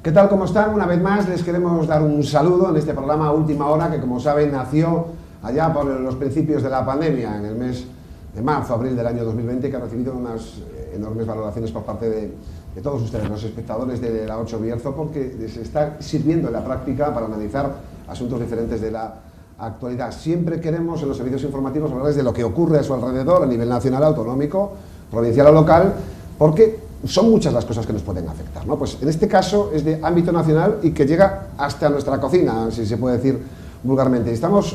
¿Qué tal? ¿Cómo están? Una vez más les queremos dar un saludo en este programa Última Hora, que como saben nació allá por los principios de la pandemia, en el mes de marzo, abril del año 2020, que ha recibido unas enormes valoraciones por parte de todos ustedes, los espectadores de la 8 Bierzo, porque les está sirviendo en la práctica para analizar asuntos diferentes de la actualidad. Siempre queremos en los servicios informativos hablarles de lo que ocurre a su alrededor a nivel nacional, autonómico, provincial o local, porque son muchas las cosas que nos pueden afectar, ¿no? Pues en este caso es de ámbito nacional y que llega hasta nuestra cocina, si se puede decir vulgarmente.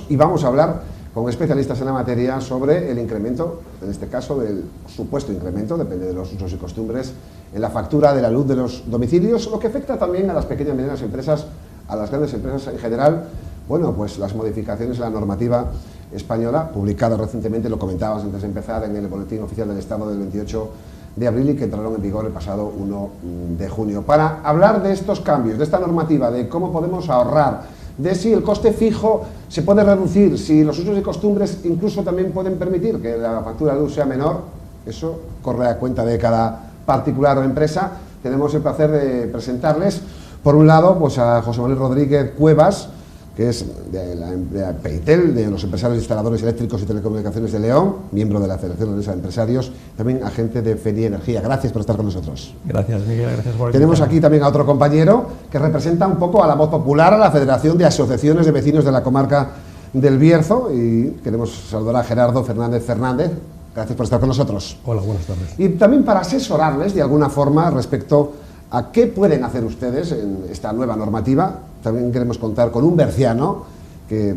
Y vamos a hablar con especialistas en la materia sobre el incremento, en este caso del supuesto incremento, depende de los usos y costumbres, en la factura de la luz de los domicilios, lo que afecta también a las pequeñas y medianas empresas, a las grandes empresas en general. Bueno, pues las modificaciones en la normativa española, publicada recientemente, lo comentábamos antes de empezar, en el Boletín Oficial del Estado del 28 de abril y que entraron en vigor el pasado 1 de junio. Para hablar de estos cambios, de esta normativa, de cómo podemos ahorrar, de si el coste fijo se puede reducir, si los usos y costumbres incluso también pueden permitir que la factura de luz sea menor, eso corre a cuenta de cada particular o empresa. Tenemos el placer de presentarles, por un lado, pues a José Manuel Rodríguez Cuevas, que es de PEITEL, de los empresarios instaladores eléctricos y telecomunicaciones de León, miembro de la Federación de Empresarios, también agente de FENI Energía. Gracias por estar con nosotros. Gracias, Miguel, gracias por Tenemos invitarme. aquí también a otro compañero que representa un poco a la voz popular, a la Federación de Asociaciones de Vecinos de la Comarca del Bierzo, y queremos saludar a Gerardo Fernández Fernández. Gracias por estar con nosotros. Hola, buenas tardes. Y también para asesorarles de alguna forma respecto a qué pueden hacer ustedes en esta nueva normativa. También queremos contar con un berciano que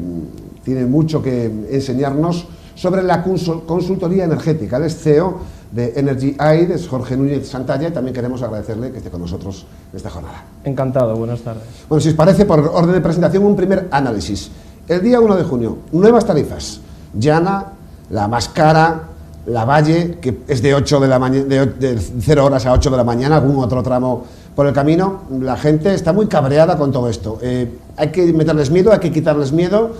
tiene mucho que enseñarnos sobre la consultoría energética. Él es CEO de Energy Aid, es Jorge Núñez Santalla, y también queremos agradecerle que esté con nosotros en esta jornada. Encantado, buenas tardes. Bueno, si os parece, por orden de presentación, un primer análisis. El día 1 de junio, nuevas tarifas. Llana, la más cara, la Valle, que es de 0 horas a 8 de la mañana, algún otro tramo por el camino. La gente está muy cabreada con todo esto. Hay que meterles miedo, hay que quitarles miedo.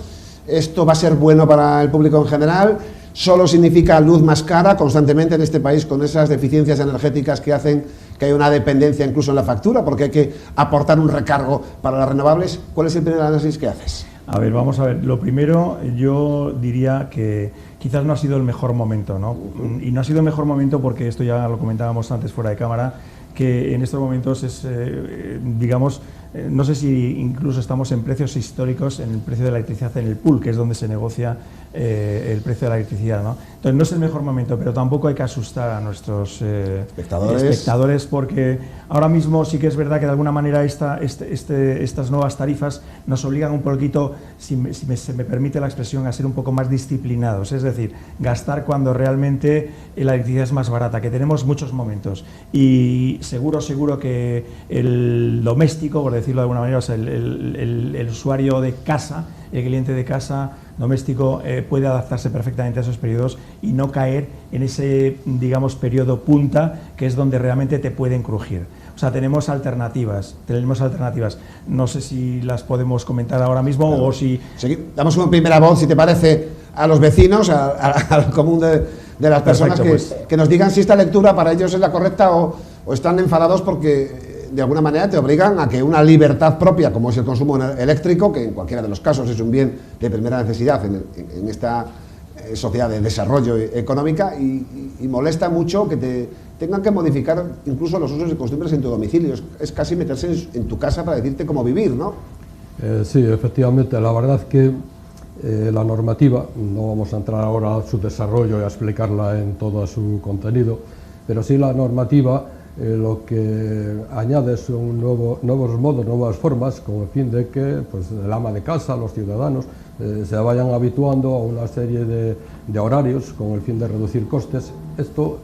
Esto va a ser bueno para el público en general. Solo significa luz más cara constantemente en este país, con esas deficiencias energéticas que hacen que haya una dependencia incluso en la factura, porque hay que aportar un recargo para las renovables. ¿Cuál es el primer análisis que haces? A ver, vamos a ver. Lo primero, yo diría que quizás no ha sido el mejor momento, ¿no? Y no ha sido el mejor momento porque esto ya lo comentábamos antes fuera de cámara, que en estos momentos es, digamos, no sé si incluso estamos en precios históricos en el precio de la electricidad en el pool, que es donde se negocia el precio de la electricidad, ¿no? Entonces no es el mejor momento, pero tampoco hay que asustar a nuestros espectadores, porque ahora mismo sí que es verdad que de alguna manera estas nuevas tarifas nos obligan un poquito, se me permite la expresión, a ser un poco más disciplinados, es decir, gastar cuando realmente la electricidad es más barata, que tenemos muchos momentos, y seguro que el doméstico, por decirlo de alguna manera, o sea, el usuario de casa, el cliente de casa doméstico puede adaptarse perfectamente a esos periodos y no caer en ese, digamos, periodo punta, que es donde realmente te pueden crujir. O sea, tenemos alternativas. No sé si las podemos comentar ahora mismo, claro, o si... Damos una primera voz, si te parece, a los vecinos, al común de las personas. Perfecto, que nos digan si esta lectura para ellos es la correcta o están enfadados porque de alguna manera te obligan a que una libertad propia, como es el consumo eléctrico, que en cualquiera de los casos es un bien de primera necesidad en esta sociedad de desarrollo económica, y molesta mucho que te tengan que modificar incluso los usos y costumbres en tu domicilio. Es casi meterse en tu casa para decirte cómo vivir, ¿no? Sí, efectivamente. La verdad que la normativa, no vamos a entrar ahora a su desarrollo y a explicarla en todo su contenido, pero sí la normativa lo que añade son nuevos modos, nuevas formas, con el fin de que pues, el ama de casa, los ciudadanos, se vayan habituando a una serie de horarios con el fin de reducir costes. Esto,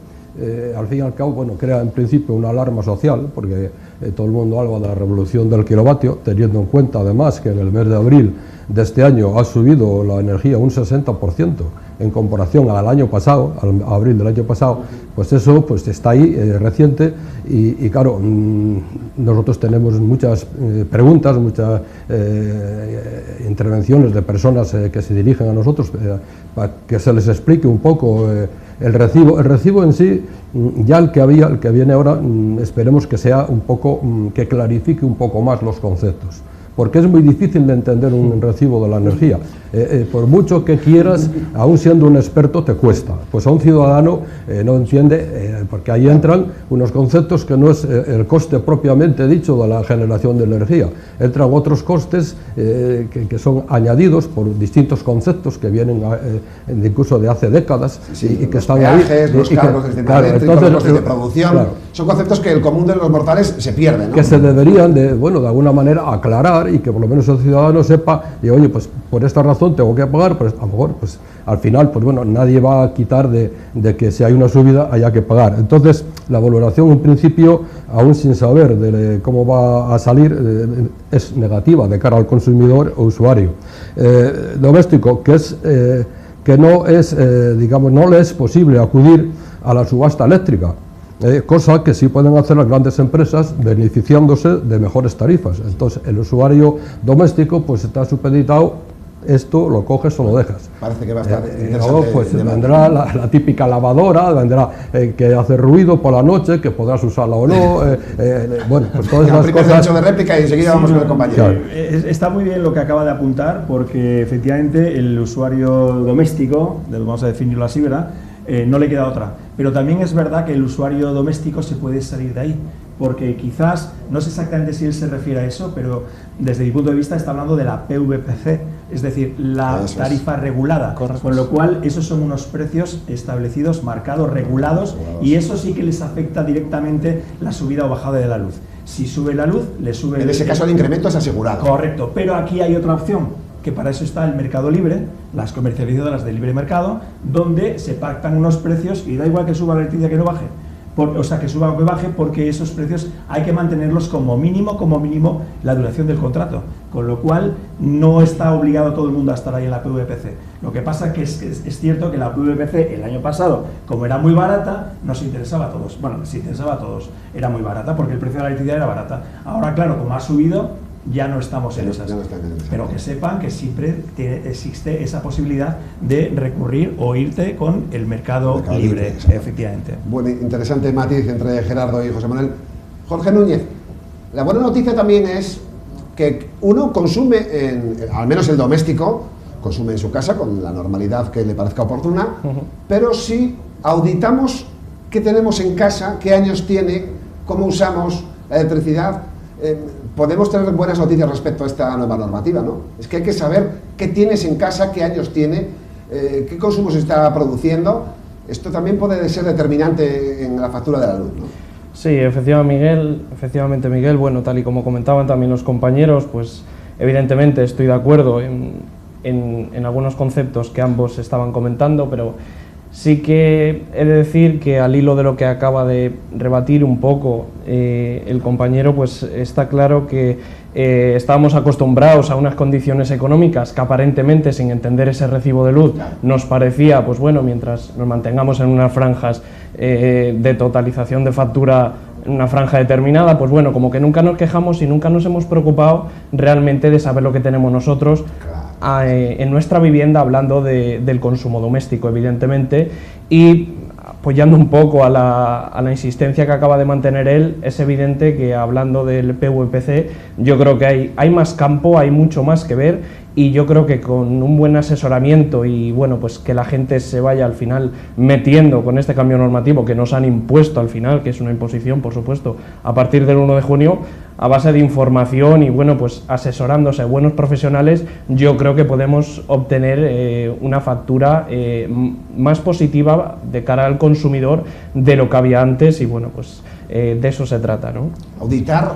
al fin y al cabo, bueno, crea en principio una alarma social, porque todo el mundo habla de la revolución del kilovatio, teniendo en cuenta además que en el mes de abril de este año ha subido la energía un 60% en comparación al año pasado, al abril del año pasado. Pues eso pues está ahí, reciente, y claro, nosotros tenemos muchas preguntas, muchas intervenciones de personas que se dirigen a nosotros para que se les explique un poco El recibo en sí, ya el que viene ahora, esperemos que sea un poco, que clarifique un poco más los conceptos. Porque es muy difícil de entender un recibo de la energía. Por mucho que quieras, aún siendo un experto, te cuesta. Pues a un ciudadano no entiende, porque ahí entran unos conceptos que no es el coste propiamente dicho de la generación de energía. Entran otros costes que son añadidos por distintos conceptos que vienen incluso de hace décadas y que están ahí. Los cargos del sistema eléctrico, los costes de producción, claro, son conceptos que el común de los mortales se pierde, ¿no? Que se deberían de alguna manera aclarar y que por lo menos el ciudadano sepa, y oye, pues por esta razón tengo que pagar, pues a lo mejor, pues al final, pues bueno, nadie va a quitar de que si hay una subida haya que pagar. Entonces, la valoración en principio, aún sin saber de cómo va a salir, es negativa de cara al consumidor o usuario. Doméstico, que no es, digamos, no le es posible acudir a la subasta eléctrica. Cosa que sí pueden hacer las grandes empresas beneficiándose de mejores tarifas. Entonces el usuario doméstico pues está supeditado, esto lo coges o lo dejas. Parece que va a estar luego pues vendrá la típica lavadora, vendrá que hace ruido por la noche, que podrás usarla o no. Bueno, pues todas esas cosas. Derecho de réplica y enseguida vamos con el compañero. Claro. Está muy bien lo que acaba de apuntar, porque efectivamente el usuario doméstico, vamos a definirlo así, ¿verdad? No le queda otra, pero también es verdad que el usuario doméstico se puede salir de ahí, porque quizás, no sé exactamente si él se refiere a eso, pero desde mi punto de vista está hablando de la PVPC, es decir, la tarifa regulada, con lo cual esos son unos precios establecidos, marcados, regulados, y eso sí que les afecta directamente la subida o bajada de la luz. Si sube la luz, le sube... En ese caso el incremento es asegurado. Correcto, pero aquí hay otra opción, que para eso está el mercado libre, las comercializadoras de libre mercado, donde se pactan unos precios y da igual que suba la electricidad que no baje, o sea, que suba o que baje, porque esos precios hay que mantenerlos como mínimo la duración del contrato, con lo cual no está obligado todo el mundo a estar ahí en la PVPC. Lo que pasa que es cierto que la PVPC el año pasado, como era muy barata, nos interesaba a todos. Bueno, nos interesaba a todos, era muy barata porque el precio de la electricidad era barata. Ahora, claro, como ha subido, ya no estamos en esas, pero que sepan que siempre existe esa posibilidad de recurrir o irte con el mercado libre, efectivamente. Bueno, interesante matiz entre Gerardo y José Manuel. Jorge Núñez, la buena noticia también es que uno consume, al menos el doméstico, consume en su casa con la normalidad que le parezca oportuna, pero si auditamos qué tenemos en casa, qué años tiene, cómo usamos la electricidad, podemos tener buenas noticias respecto a esta nueva normativa, ¿no? Es que hay que saber qué tienes en casa, qué años tiene, qué consumo se está produciendo. Esto también puede ser determinante en la factura de la luz, ¿no? Sí, efectivamente, Miguel. Bueno, tal y como comentaban también los compañeros, pues evidentemente estoy de acuerdo en algunos conceptos que ambos estaban comentando, pero sí que he de decir que al hilo de lo que acaba de rebatir un poco el compañero, pues está claro que estábamos acostumbrados a unas condiciones económicas que aparentemente, sin entender ese recibo de luz, nos parecía, pues bueno, mientras nos mantengamos en unas franjas de totalización de factura, en una franja determinada, pues bueno, como que nunca nos quejamos y nunca nos hemos preocupado realmente de saber lo que tenemos nosotros en nuestra vivienda, hablando del consumo doméstico, evidentemente, y apoyando un poco a la insistencia que acaba de mantener él, es evidente que hablando del PVPC, yo creo que hay más campo, hay mucho más que ver, y yo creo que con un buen asesoramiento y bueno, pues que la gente se vaya al final metiendo con este cambio normativo que nos han impuesto al final, que es una imposición, por supuesto, a partir del 1 de junio, a base de información y bueno, pues asesorándose buenos profesionales, yo creo que podemos obtener una factura más positiva de cara al consumidor de lo que había antes, y bueno, pues de eso se trata, ¿no? Auditar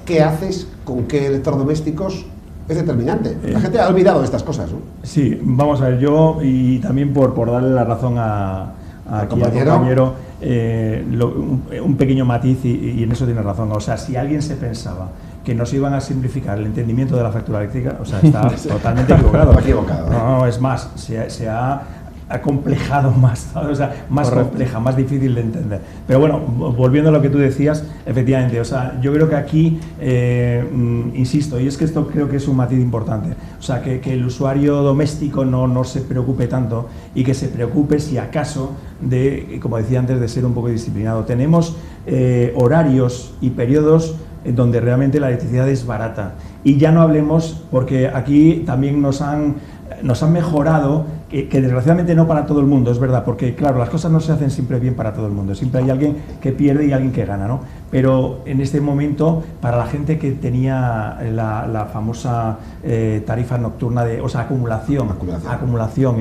qué haces con qué electrodomésticos es determinante. La gente ha olvidado estas cosas, ¿no? Sí, vamos a ver, yo, y también por darle la razón al compañero, un pequeño matiz, y en eso tiene razón. O sea, si alguien se pensaba que nos iban a simplificar el entendimiento de la factura eléctrica, o sea, está totalmente equivocado. Equivocado. No, es más, se ha acomplejado más, o sea, más compleja, más difícil de entender. Pero bueno, volviendo a lo que tú decías, efectivamente, o sea, yo creo que aquí, insisto, y es que esto creo que es un matiz importante, o sea, que el usuario doméstico no se preocupe tanto y que se preocupe, si acaso, de, como decía antes, de ser un poco disciplinado. Tenemos horarios y periodos donde realmente la electricidad es barata. Y ya no hablemos, porque aquí también nos han mejorado, que desgraciadamente no para todo el mundo, es verdad, porque claro, las cosas no se hacen siempre bien para todo el mundo, siempre hay alguien que pierde y alguien que gana, ¿no? Pero en este momento, para la gente que tenía la famosa tarifa nocturna, o sea, acumulación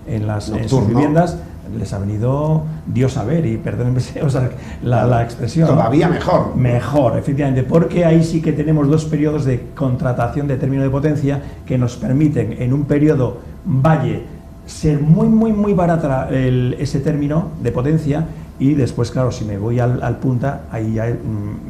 en sus viviendas, les ha venido Dios a ver, y perdónenme, o sea, la expresión. Todavía mejor. Mejor, efectivamente, porque ahí sí que tenemos 2 periodos de contratación de término de potencia que nos permiten en un periodo valle ser muy barata ese término de potencia, y después, claro, si me voy al punta, ahí ya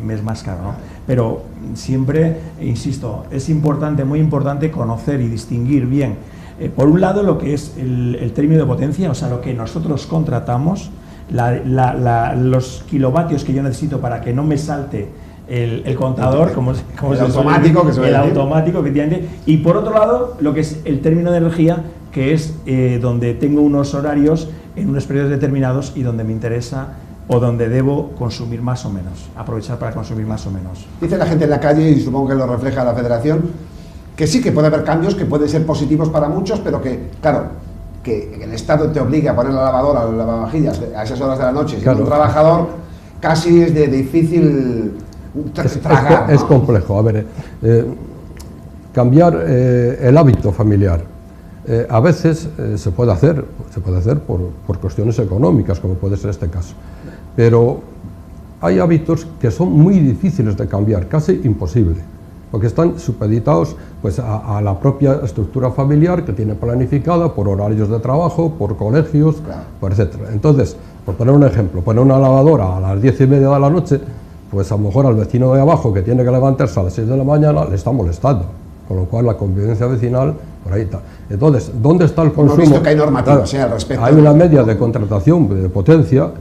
me es más caro, ¿no? Pero siempre, insisto, es importante, muy importante, conocer y distinguir bien, por un lado, lo que es el término de potencia, o sea, lo que nosotros contratamos, los kilovatios que yo necesito para que no me salte el contador, el automático, efectivamente, y por otro lado, lo que es el término de energía, que es donde tengo unos horarios en unos periodos determinados y donde me interesa o donde debo consumir más o menos, aprovechar para consumir más o menos. Dice la gente en la calle, y supongo que lo refleja la Federación, que sí que puede haber cambios, que pueden ser positivos para muchos, pero que, claro, que el Estado te obliga a poner la lavadora o el lavavajillas a esas horas de la noche, siendo un trabajador, casi es de difícil tragar, ¿no? Es complejo. A ver, cambiar el hábito familiar. A veces se puede hacer por cuestiones económicas, como puede ser este caso, pero hay hábitos que son muy difíciles de cambiar, casi imposible, porque están supeditados pues, a la propia estructura familiar que tiene planificada por horarios de trabajo, por colegios, claro, por etcétera. Entonces, por poner un ejemplo, poner una lavadora a las 10:30 de la noche, pues a lo mejor al vecino de abajo, que tiene que levantarse a las 6 de la mañana, le está molestando, con lo cual la convivencia vecinal por ahí está. Entonces, ¿dónde está el consumo? Hemos visto que hay normativas al respecto. Hay una media de contratación de potencia,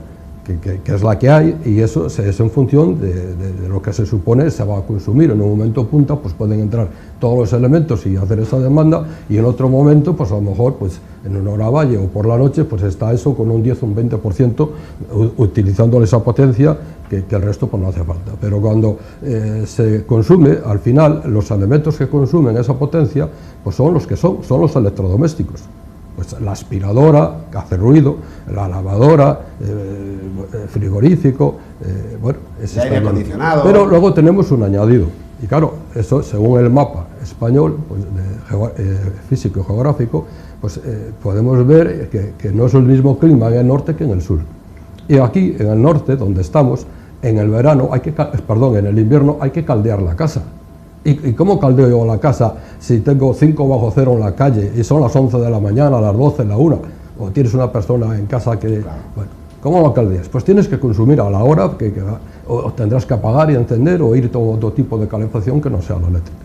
que es la que hay, y eso es en función de lo que se supone se va a consumir. En un momento punta pues pueden entrar todos los elementos y hacer esa demanda, y en otro momento pues a lo mejor pues en una hora valle o por la noche pues está eso con un 10 o un 20% utilizando esa potencia, que el resto pues no hace falta. Pero cuando se consume, al final los elementos que consumen esa potencia pues son los que son los electrodomésticos. Pues la aspiradora, que hace ruido, la lavadora, frigorífico, bueno, el aire acondicionado. Pero luego tenemos un añadido, y claro, eso según el mapa español, pues, físico y geográfico, pues podemos ver que no es el mismo clima en el norte que en el sur. Y aquí, en el norte, donde estamos, en el verano, en el invierno hay que caldear la casa. ¿Y cómo caldeo yo la casa si tengo 5 bajo cero en la calle y son las 11 de la mañana, a las 12, la 1? O tienes una persona en casa que... Claro. Bueno, ¿cómo lo caldeas? Pues tienes que consumir a la hora, o tendrás que apagar y encender, o ir todo otro tipo de calefacción que no sea la eléctrica.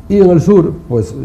Y en el sur, pues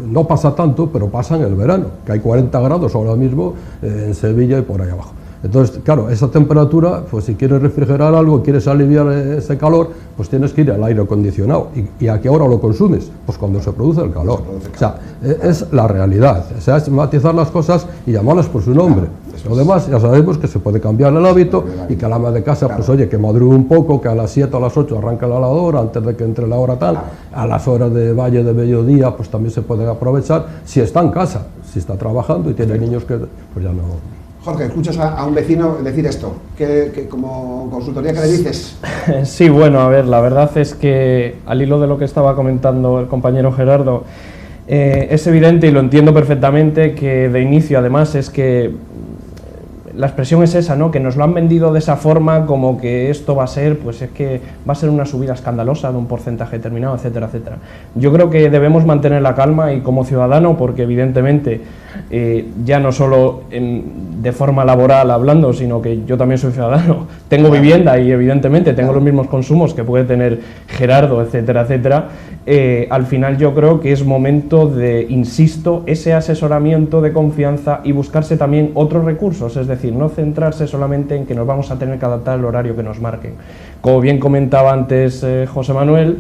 no pasa tanto, pero pasa en el verano, que hay 40 grados ahora mismo en Sevilla y por ahí abajo. Entonces, claro, esa temperatura, pues si quieres refrigerar algo, quieres aliviar ese calor, pues tienes que ir al aire acondicionado. ¿Y a qué hora lo consumes? Pues cuando se produce el calor. O sea, es la realidad. O sea, es matizar las cosas y llamarlas por su nombre. Lo demás, ya sabemos que se puede cambiar el hábito, y que al ama de casa, pues oye, que madrugue un poco, que a las 7 o a las 8 arranque la lavadora antes de que entre la hora tal. A las horas de valle de mediodía, pues también se puede aprovechar, si está en casa, si está trabajando y tiene niños que pues ya no... Jorge, escuchas a un vecino decir esto, que como consultoría, ¿qué le dices? Sí, bueno, a ver, la verdad es que al hilo de lo que estaba comentando el compañero Gerardo, es evidente, y lo entiendo perfectamente, que de inicio además es que la expresión es esa, ¿no? Que nos lo han vendido de esa forma, como que esto va a ser, pues es que va a ser una subida escandalosa de un porcentaje determinado, etcétera, etcétera. Yo creo que debemos mantener la calma, y como ciudadano, porque evidentemente ya no solo de forma laboral hablando, sino que yo también soy ciudadano, tengo vivienda y evidentemente tengo los mismos consumos que puede tener Gerardo, etcétera, etcétera. Al final yo creo que es momento de, insisto, ese asesoramiento de confianza y buscarse también otros recursos, es decir, no centrarse solamente en que nos vamos a tener que adaptar al horario que nos marquen. Como bien comentaba antes José Manuel,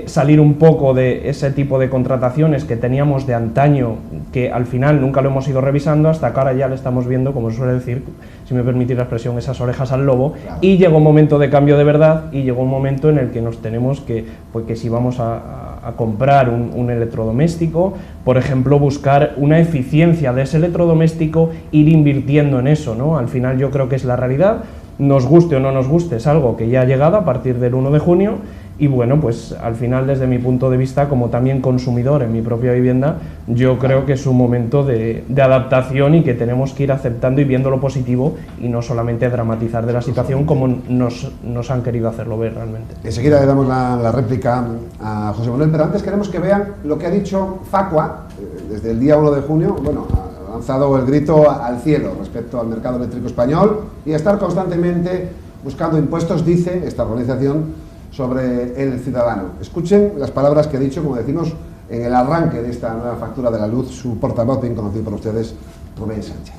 salir un poco de ese tipo de contrataciones que teníamos de antaño, que al final nunca lo hemos ido revisando, hasta que ahora ya le estamos viendo, como se suele decir, si me permitís la expresión, esas orejas al lobo, y llegó un momento de cambio de verdad, y llegó un momento en el que nos tenemos que, pues que si vamos a comprar un electrodoméstico, por ejemplo, buscar una eficiencia de ese electrodoméstico, ir invirtiendo en eso, ¿no? Al final yo creo que es la realidad, nos guste o no nos guste, es algo que ya ha llegado a partir del 1 de junio, y bueno, pues al final desde mi punto de vista, como también consumidor en mi propia vivienda, yo creo que es un momento de adaptación y que tenemos que ir aceptando y viendo lo positivo y no solamente dramatizar de la situación como nos han querido hacerlo ver realmente. Enseguida le damos la réplica a José Manuel, pero antes queremos que vean lo que ha dicho Facua desde el día 1 de junio, bueno, ha lanzado el grito al cielo respecto al mercado eléctrico español y a estar constantemente buscando impuestos, dice esta organización, sobre el ciudadano. Escuchen las palabras que ha dicho, como decimos, en el arranque de esta nueva factura de la luz, su portavoz, bien conocido por ustedes, Rubén Sánchez.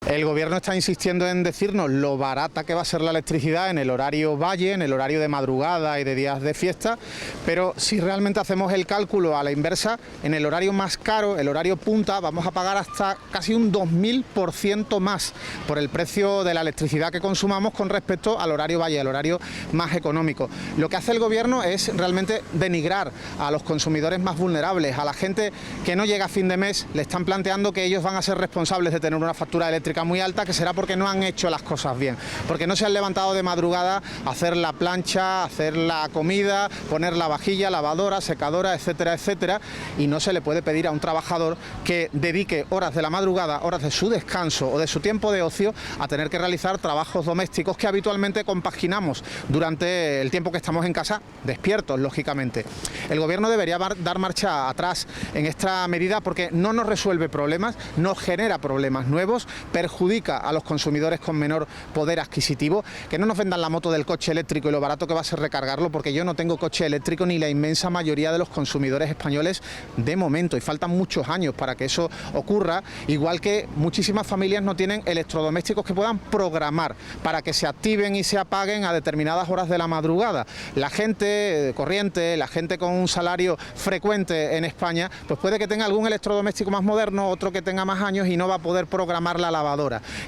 El Gobierno está insistiendo en decirnos lo barata que va a ser la electricidad en el horario valle, en el horario de madrugada y de días de fiesta, pero si realmente hacemos el cálculo a la inversa, en el horario más caro, el horario punta, vamos a pagar hasta casi un 2000% más por el precio de la electricidad que consumamos con respecto al horario valle, al horario más económico. Lo que hace el Gobierno es realmente denigrar a los consumidores más vulnerables, a la gente que no llega a fin de mes, le están planteando que ellos van a ser responsables de tener una factura eléctrica muy alta, que será porque no han hecho las cosas bien, porque no se han levantado de madrugada a hacer la plancha, a hacer la comida, poner la vajilla, lavadora, secadora, etcétera, etcétera, y no se le puede pedir a un trabajador que dedique horas de la madrugada, horas de su descanso o de su tiempo de ocio a tener que realizar trabajos domésticos que habitualmente compaginamos durante el tiempo que estamos en casa, despiertos, lógicamente. El Gobierno debería dar marcha atrás en esta medida porque no nos resuelve problemas, nos genera problemas nuevos, perjudica a los consumidores con menor poder adquisitivo. Que no nos vendan la moto del coche eléctrico y lo barato que va a ser recargarlo, porque yo no tengo coche eléctrico ni la inmensa mayoría de los consumidores españoles de momento, y faltan muchos años para que eso ocurra, igual que muchísimas familias no tienen electrodomésticos que puedan programar para que se activen y se apaguen a determinadas horas de la madrugada. La gente corriente, la gente con un salario frecuente en España, pues puede que tenga algún electrodoméstico más moderno, otro que tenga más años y no va a poder programar la lavadora.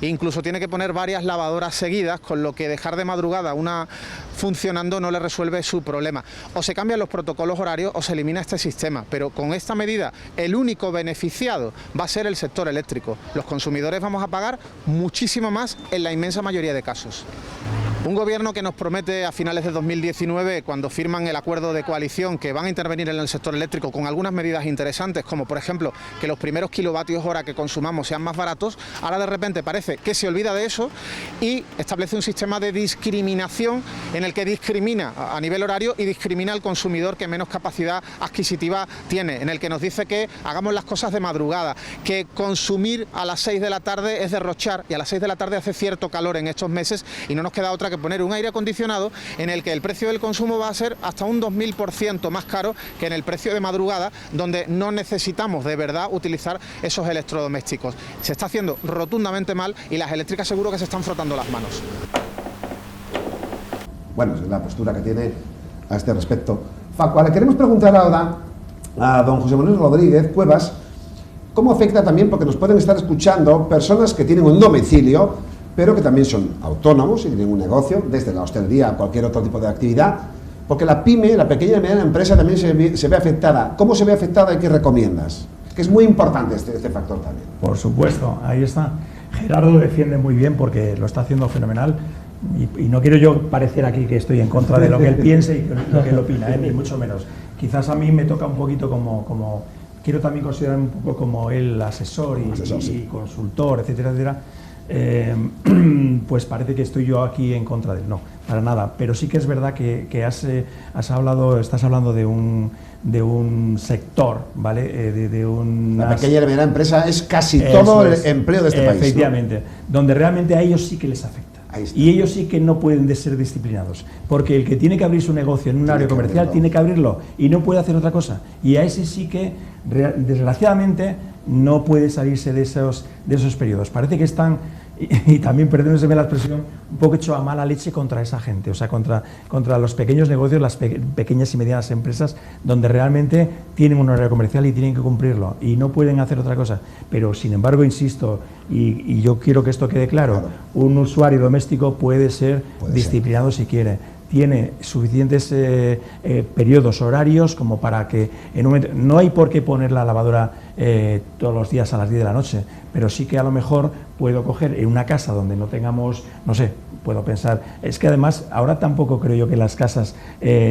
Incluso tiene que poner varias lavadoras seguidas, con lo que dejar de madrugada una funcionando no le resuelve su problema. O se cambian los protocolos horarios o se elimina este sistema, pero con esta medida el único beneficiado va a ser el sector eléctrico. Los consumidores vamos a pagar muchísimo más en la inmensa mayoría de casos. Un Gobierno que nos promete a finales de 2019, cuando firman el acuerdo de coalición, que van a intervenir en el sector eléctrico con algunas medidas interesantes, como por ejemplo que los primeros kilovatios hora que consumamos sean más baratos, ahora de repente parece que se olvida de eso y establece un sistema de discriminación en el que discrimina a nivel horario y discrimina al consumidor que menos capacidad adquisitiva tiene, en el que nos dice que hagamos las cosas de madrugada, que consumir a las 6 de la tarde es derrochar, y a las 6 de la tarde hace cierto calor en estos meses y no nos queda otra que poner un aire acondicionado en el que el precio del consumo va a ser hasta un 2000% más caro que en el precio de madrugada, donde no necesitamos de verdad utilizar esos electrodomésticos. Se está haciendo rotundamente mal y las eléctricas seguro que se están frotando las manos. Bueno, esa es la postura que tiene a este respecto Facua. Le queremos preguntar ahora a don José Manuel Rodríguez Cuevas cómo afecta también, porque nos pueden estar escuchando personas que tienen un domicilio pero que también son autónomos y tienen un negocio, desde la hostelería a cualquier otro tipo de actividad, porque la pyme, la pequeña y mediana empresa, también se ve afectada. ¿Cómo se ve afectada y qué recomiendas? Que es muy importante este factor también. Por supuesto, ahí está. Gerardo defiende muy bien porque lo está haciendo fenomenal, y no quiero yo parecer aquí que estoy en contra de lo que él piense y lo que él opina, ni mucho menos. Quizás a mí me toca un poquito como quiero también considerar un poco como él asesor y sí. consultor, etcétera, etcétera. pues parece que estoy yo aquí en contra de él. No, para nada. Pero sí que es verdad que estás hablando de un sector, ¿vale? La pequeña y mediana empresa es casi todo el empleo de este país. Efectivamente, ¿no? Donde realmente a ellos sí que les afecta. Y ellos sí que no pueden ser disciplinados, porque el que tiene que abrir su negocio en un área comercial tiene que abrirlo y no puede hacer otra cosa. Y a ese sí que, desgraciadamente, no puede salirse de esos periodos. Parece que están, y también, perdónenme la expresión, un poco hecho a mala leche contra esa gente, o sea, contra los pequeños negocios, las pequeñas y medianas empresas, donde realmente tienen un horario comercial y tienen que cumplirlo y no pueden hacer otra cosa. Pero, sin embargo, insisto, y yo quiero que esto quede claro, un usuario doméstico puede ser disciplinado si quiere. Tiene suficientes periodos horarios como para que en un momento, no hay por qué poner la lavadora todos los días a las 10 de la noche, pero sí que a lo mejor puedo coger en una casa donde no tengamos, no sé, puedo pensar, es que además ahora tampoco creo yo que las casas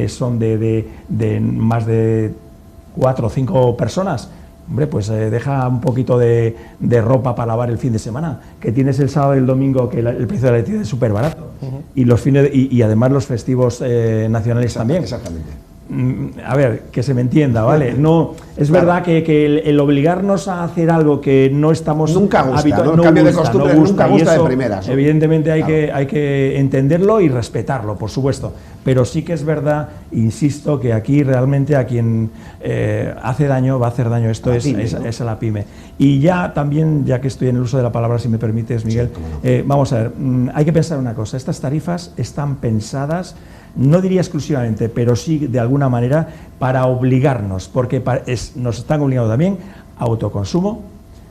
son de más de 4 o 5 personas. Hombre, pues deja un poquito de ropa para lavar el fin de semana, que tienes el sábado y el domingo, que el precio de la electricidad es súper barato, y los fines y además los festivos nacionales también. Exactamente. A ver, que se me entienda, ¿vale? No, es verdad que el obligarnos a hacer algo que no estamos nunca gusta, ¿no? El cambio de costumbre nunca gusta de primeras, ¿no? Evidentemente hay que entenderlo y respetarlo, por supuesto, pero sí que es verdad, insisto, que aquí realmente a quien hace daño, va a hacer daño esto es a la pyme. Y ya también, ya que estoy en el uso de la palabra, si me permites, Miguel, vamos a ver, hay que pensar una cosa, estas tarifas están pensadas, no diría exclusivamente, pero sí de alguna manera para obligarnos, porque nos están obligando también a autoconsumo,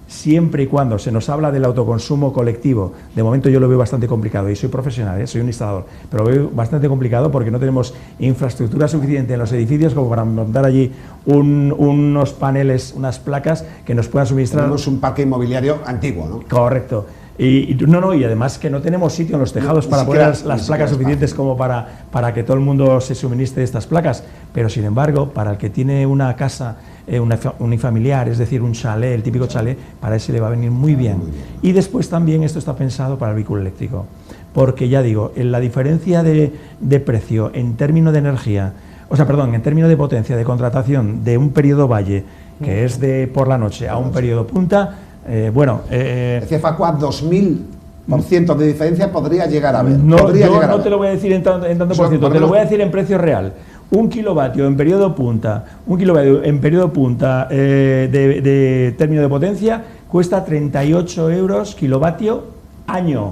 siempre y cuando se nos habla del autoconsumo colectivo. De momento yo lo veo bastante complicado y soy profesional, soy un instalador, pero lo veo bastante complicado porque no tenemos infraestructura suficiente en los edificios como para montar allí unos paneles, unas placas que nos puedan suministrar. Tenemos un parque inmobiliario antiguo, ¿no? Correcto. Y además que no tenemos sitio en los tejados para poner las placas suficientes como para que todo el mundo se suministre estas placas, pero sin embargo, para el que tiene una casa unifamiliar, es decir, un chalet, el típico chalet, para ese le va a venir muy bien. Y después también esto está pensado para el vehículo eléctrico, porque ya digo, en la diferencia de precio en términos de energía, en términos de potencia de contratación de un periodo valle, que es de por la noche, a un periodo punta, decía Facua, 2000% de diferencia podría llegar a haber. No te lo voy a decir en tanto por ciento, te lo voy a decir en precio real. Un kilovatio en periodo punta, de término de potencia cuesta 38 euros kilovatio año.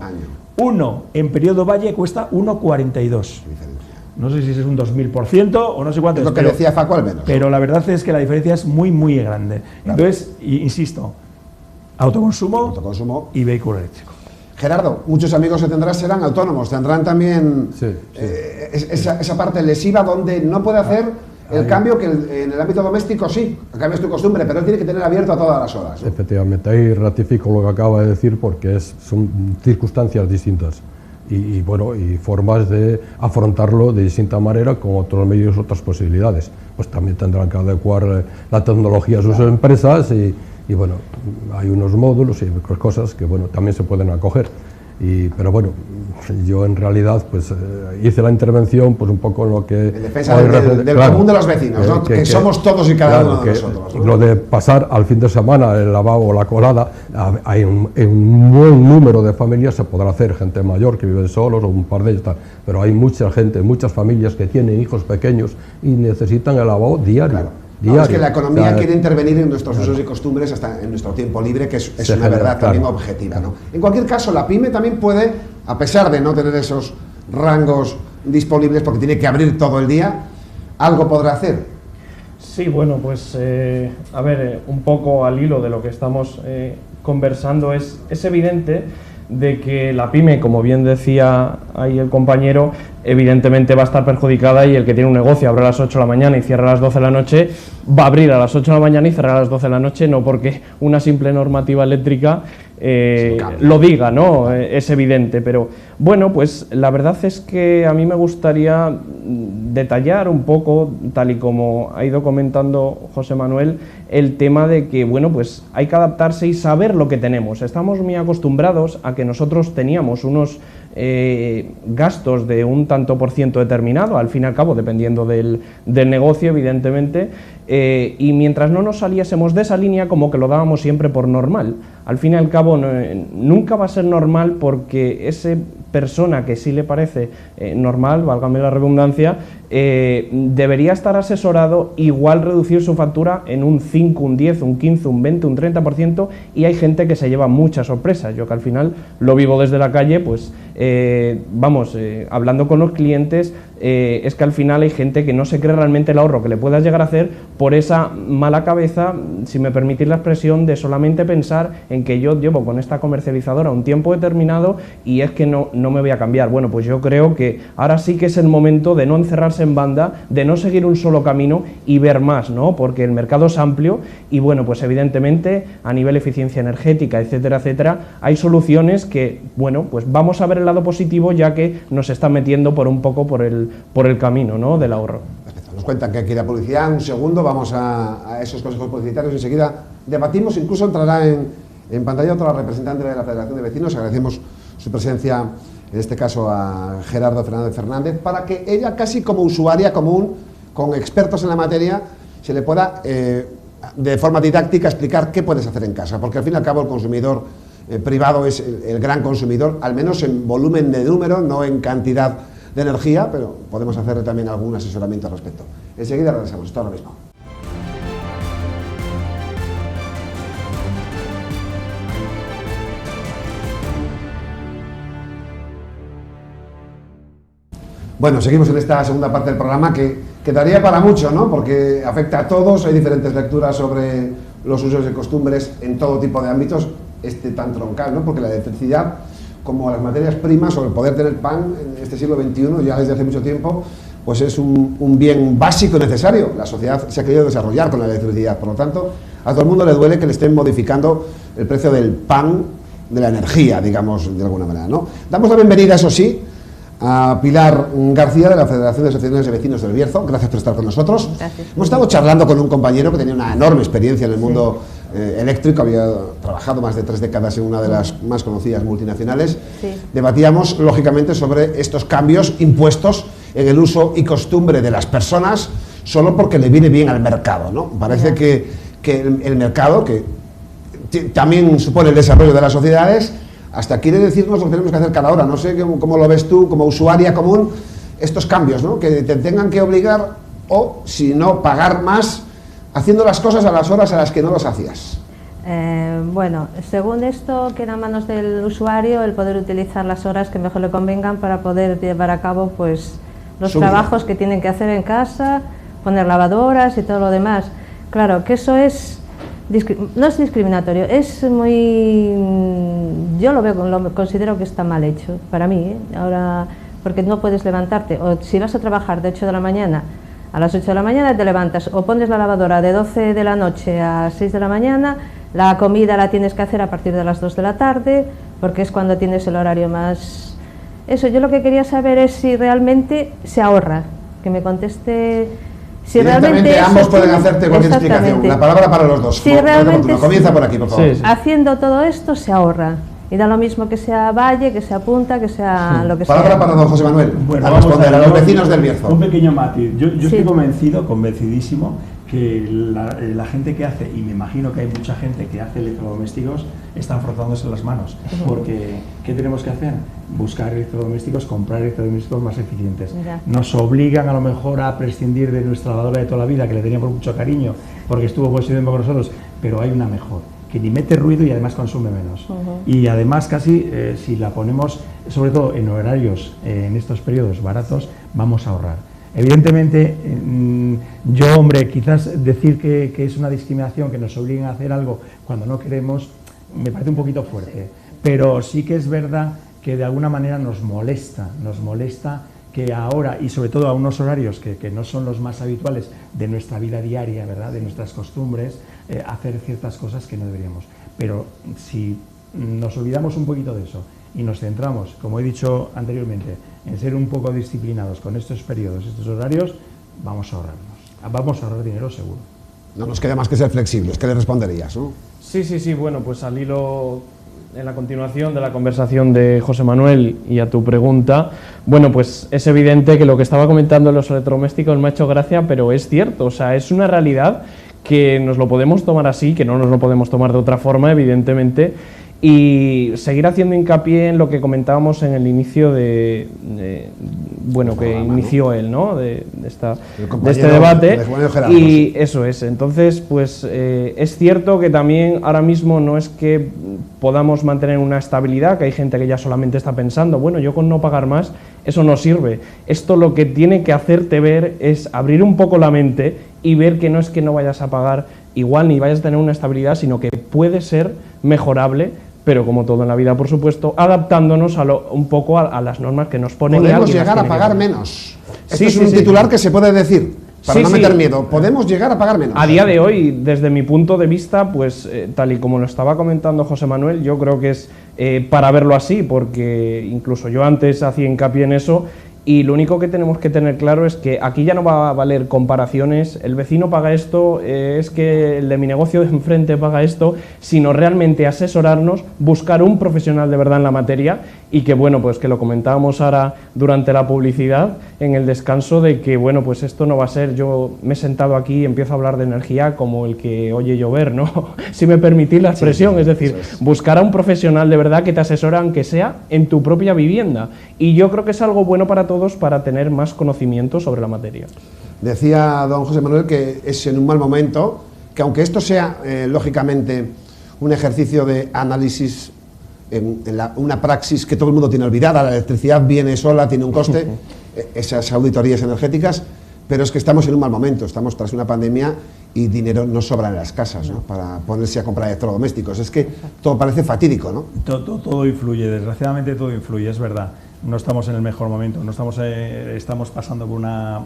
Uno en periodo valle cuesta 1,42. No sé si es un 2000% o no sé cuánto es. Lo que decía Facua al menos. Pero la verdad es que la diferencia es muy, muy grande. Claro. Entonces, insisto, autoconsumo y vehículo eléctrico. Gerardo, muchos amigos que tendrás serán autónomos, tendrán también esa parte lesiva donde no puede hacer el cambio que en el ámbito doméstico sí, cambias tu costumbre, pero él tiene que tener abierto a todas las horas, ¿no? Efectivamente, ahí ratifico lo que acaba de decir porque son circunstancias distintas y formas de afrontarlo de distinta manera con otros medios, otras posibilidades. Pues también tendrán que adecuar la tecnología a sus empresas y bueno, hay unos módulos y otras cosas que también se pueden acoger. Pero bueno, yo en realidad pues hice la intervención pues un poco en lo que... En defensa del común de los vecinos, ¿no? que somos todos y cada uno de nosotros, ¿no? Lo de pasar al fin de semana el lavabo o la colada, hay un buen número de familias se podrá hacer, gente mayor que vive solos o un par de ellos, pero hay mucha gente, muchas familias que tienen hijos pequeños y necesitan el lavabo diario. Claro. No, es que la economía quiere intervenir en nuestros usos y costumbres hasta en nuestro tiempo libre, que es una verdad también objetiva, ¿no? En cualquier caso, la pyme también puede, a pesar de no tener esos rangos disponibles, porque tiene que abrir todo el día, algo podrá hacer. Sí, bueno, pues a ver, un poco al hilo de lo que estamos conversando, es evidente de que la pyme, como bien decía ahí el compañero, evidentemente va a estar perjudicada, y el que tiene un negocio abre a las 8 de la mañana y cierra a las 12 de la noche, va a abrir a las 8 de la mañana y cerrar a las 12 de la noche, no porque una simple normativa eléctrica lo diga, ¿no? Es evidente, pero bueno, pues la verdad es que a mí me gustaría detallar un poco, tal y como ha ido comentando José Manuel, el tema de que, bueno, pues hay que adaptarse y saber lo que tenemos. Estamos muy acostumbrados a que nosotros teníamos unos gastos de un tanto por ciento determinado, al fin y al cabo, dependiendo del negocio, evidentemente, y mientras no nos saliésemos de esa línea, como que lo dábamos siempre por normal. Al fin y al cabo, nunca va a ser normal, porque esa persona que sí le parece normal, válgame la redundancia, debería estar asesorado, igual reducir su factura en un 5, un 10, un 15, un 20, un 30%, y hay gente que se lleva muchas sorpresas. Yo, que al final lo vivo desde la calle, pues hablando con los clientes, es que al final hay gente que no se cree realmente el ahorro que le puedas llegar a hacer por esa mala cabeza, si me permitís la expresión, de solamente pensar en que yo llevo con esta comercializadora un tiempo determinado y es que no me voy a cambiar. Bueno, pues yo creo que ahora sí que es el momento de no encerrarse en banda, de no seguir un solo camino y ver más, ¿no? Porque el mercado es amplio y, bueno, pues evidentemente a nivel eficiencia energética, etcétera, etcétera, hay soluciones que, bueno, pues vamos a ver el lado positivo, ya que nos están metiendo por el camino, ¿no?, del ahorro. Nos cuentan que aquí la publicidad, un segundo, vamos a esos consejos publicitarios, enseguida debatimos, incluso entrará en pantalla otra representante de la Federación de Vecinos. Agradecemos su presencia, en este caso a Gerardo Fernández, para que ella, casi como usuaria común, con expertos en la materia, se le pueda de forma didáctica explicar qué puedes hacer en casa, porque al fin y al cabo el consumidor privado es el gran consumidor, al menos en volumen de número, no en cantidad de energía, pero podemos hacerle también algún asesoramiento al respecto. Enseguida regresamos, esto ahora mismo. Bueno, seguimos en esta segunda parte del programa que daría para mucho, ¿no? Porque afecta a todos, hay diferentes lecturas sobre los usos y costumbres en todo tipo de ámbitos, tan troncal, ¿no? Porque la electricidad, como las materias primas o el poder tener pan en este siglo XXI, ya desde hace mucho tiempo, pues es un bien básico y necesario. La sociedad se ha querido desarrollar con la electricidad, por lo tanto, a todo el mundo le duele que le estén modificando el precio del pan, de la energía, digamos, de alguna manera, ¿no? Damos la bienvenida, eso sí, a Pilar García, de la Federación de Asociaciones de Vecinos del Bierzo. Gracias por estar con nosotros. Gracias. Hemos estado charlando con un compañero que tenía una enorme experiencia en el mundo eléctrico, había trabajado más de 3 décadas en una de las más conocidas multinacionales. Sí. Debatíamos, lógicamente, sobre estos cambios impuestos en el uso y costumbre de las personas solo porque le viene bien al mercado, ¿no? Parece que el mercado, que también supone el desarrollo de las sociedades, hasta quiere decirnos lo que tenemos que hacer cada hora. No sé cómo lo ves tú, como usuaria común, estos cambios, ¿no? Que te tengan que obligar, o si no, pagar más haciendo las cosas a las horas a las que no las hacías. Bueno, según esto, queda en manos del usuario el poder utilizar las horas que mejor le convengan para poder llevar a cabo, pues, los trabajos que tienen que hacer en casa, poner lavadoras y todo lo demás. Claro, que eso no es discriminatorio, es muy... Yo lo considero que está mal hecho, para mí, ahora, porque no puedes levantarte, o si vas a trabajar de 8 de la mañana a las 8 de la mañana te levantas, o pones la lavadora de 12 de la noche a 6 de la mañana, la comida la tienes que hacer a partir de las 2 de la tarde, porque es cuando tienes el horario más... Eso, yo lo que quería saber es si realmente se ahorra, que me conteste... Si realmente ambos pueden hacerte cualquier explicación, la palabra para los dos. Si realmente comienza por aquí, por favor. Sí. Haciendo todo esto se ahorra. Y da lo mismo que sea Valle, que sea Punta, que sea lo que sea. Palabra para don José Manuel. Bueno, a responder a los vecinos del Bierzo. Un pequeño matiz. Yo Sí. estoy convencidísimo que la gente que hace, y me imagino que hay mucha gente que hace electrodomésticos, están frotándose las manos. Porque, ¿qué tenemos que hacer? Buscar electrodomésticos, comprar electrodomésticos más eficientes. Ya. Nos obligan a lo mejor a prescindir de nuestra lavadora de toda la vida, que le teníamos mucho cariño, porque estuvo mucho tiempo con nosotros, pero hay una mejor, que ni mete ruido y además consume menos. Y además casi, si la ponemos, sobre todo en horarios, en estos periodos baratos, vamos a ahorrar. Evidentemente, yo, hombre, quizás decir que es una discriminación, que nos obliguen a hacer algo cuando no queremos, me parece un poquito fuerte, pero sí que es verdad que de alguna manera nos molesta que ahora, y sobre todo a unos horarios que no son los más habituales de nuestra vida diaria, ¿verdad?, de nuestras costumbres, hacer ciertas cosas que no deberíamos. Pero si nos olvidamos un poquito de eso y nos centramos, como he dicho anteriormente, en ser un poco disciplinados con estos periodos, estos horarios, vamos a ahorrar dinero seguro. No nos queda más que ser flexibles. ¿Qué le responderías, no? Sí, bueno, pues al hilo, en la continuación de la conversación de José Manuel y a tu pregunta, bueno, pues es evidente que lo que estaba comentando en los electrodomésticos me ha hecho gracia, pero es cierto, o sea, es una realidad que nos lo podemos tomar así, que no nos lo podemos tomar de otra forma, evidentemente, y seguir haciendo hincapié en lo que comentábamos en el inicio bueno, que inició él, ¿no?, de este debate, y eso es. Entonces, pues es cierto que también ahora mismo no es que podamos mantener una estabilidad, que hay gente que ya solamente está pensando, bueno, yo con no pagar más, eso no sirve. Esto lo que tiene que hacerte ver es abrir un poco la mente y ver que no es que no vayas a pagar igual ni vayas a tener una estabilidad, sino que puede ser mejorable, pero como todo en la vida, por supuesto, adaptándonos un poco a las normas que nos ponen. Podemos llegar a pagar menos. Esto es un titular que se puede decir, para no meter miedo. Podemos llegar a pagar menos. A día de hoy, desde mi punto de vista, pues tal y como lo estaba comentando José Manuel, yo creo que es para verlo así, porque incluso yo antes hacía hincapié en eso. Y lo único que tenemos que tener claro es que aquí ya no va a valer comparaciones, el vecino paga esto, es que el de mi negocio de enfrente paga esto, sino realmente asesorarnos, buscar un profesional de verdad en la materia y que, bueno, pues que lo comentábamos ahora durante la publicidad, en el descanso, de que, bueno, pues esto no va a ser, yo me he sentado aquí y empiezo a hablar de energía como el que oye llover, ¿no? Si me permitís la expresión, es decir, buscar a un profesional de verdad que te asesora, aunque sea en tu propia vivienda. Y yo creo que es algo bueno para todos, para tener más conocimiento sobre la materia. Decía don José Manuel que es en un mal momento, que aunque esto sea lógicamente un ejercicio de análisis, una praxis que todo el mundo tiene olvidada, la electricidad viene sola, tiene un coste, esas auditorías energéticas, pero es que estamos en un mal momento, estamos tras una pandemia y dinero no sobra en las casas, ¿no?, para ponerse a comprar electrodomésticos. Es que todo parece fatídico, ¿no? Todo influye, desgraciadamente todo influye, es verdad. No estamos en el mejor momento, no estamos pasando por una